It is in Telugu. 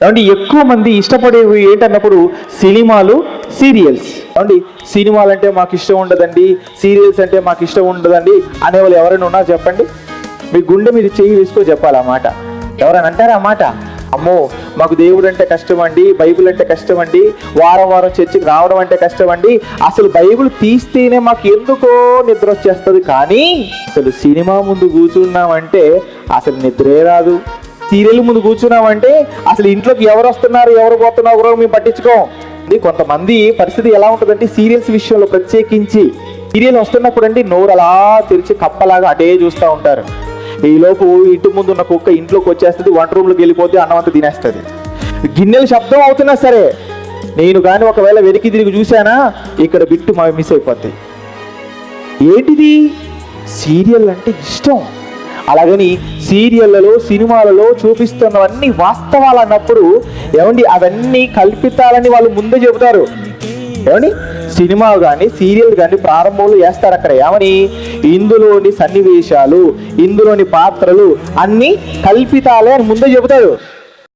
ఏమండి ఎక్కువ మంది ఇష్టపడేవి ఏంటన్నప్పుడు సినిమాలు, సీరియల్స్. ఏమండి సినిమాలు అంటే మాకు ఇష్టం ఉండదండి, సీరియల్స్ అంటే మాకు ఇష్టం ఉండదండి అనేవాళ్ళు ఎవరైనా ఉన్నా చెప్పండి. మీ గుండె మీద చెయ్యి వేసుకో చెప్పాలి ఆ మాట. ఎవరైనా అంటారా ఆ మాట? అమ్మో మాకు దేవుడు అంటే కష్టం అండి, బైబిల్ అంటే కష్టం అండి, వారం వారం చర్చికి రావడం అంటే కష్టం అండి, అసలు బైబిల్ తీస్తేనే మాకు ఎందుకో నిద్ర వచ్చేస్తుంది, కానీ అసలు సినిమా ముందు కూర్చున్నామంటే అసలు నిద్రే రాదు, సీరియల్ ముందు కూర్చున్నామంటే అసలు ఇంట్లోకి ఎవరు వస్తున్నారు ఎవరు పోతున్నారు కూడా మేము పట్టించుకోం. కొంతమంది పరిస్థితి ఎలా ఉంటుందంటే సీరియల్స్ విషయంలో ప్రత్యేకించి సీరియల్ వస్తున్నప్పుడు అండి నోరు అలా తెరిచి కప్పలాగా అటే చూస్తూ ఉంటారు. ఈలోపు ఇంటి ముందు ఉన్న కుక్క ఇంట్లోకి వచ్చేస్తుంది, వంట రూమ్లోకి వెళ్ళిపోతే అన్నం అంతా తినేస్తుంది. గిన్నెలు శబ్దం అవుతున్నా సరే నేను కానీ ఒకవేళ వెనక్కి తిరిగి చూశానా ఇక్కడ బిట్టు మిస్ అయిపోతాయి. ఏంటిది? సీరియల్ అంటే ఇష్టం. అలాగని సీరియళ్లలో, సినిమాలలో చూపిస్తున్నవన్నీ వాస్తవాలు అన్నప్పుడు ఏమండి అవన్నీ కల్పితాలని వాళ్ళు ముందే చెబుతారు. ఏమండి సినిమా కానీ సీరియల్ కానీ ప్రారంభంలో వేస్తారు అక్కడ ఏమని, ఇందులోని సన్నివేశాలు, ఇందులోని పాత్రలు అన్నీ కల్పితాలే అని ముందే చెబుతారు.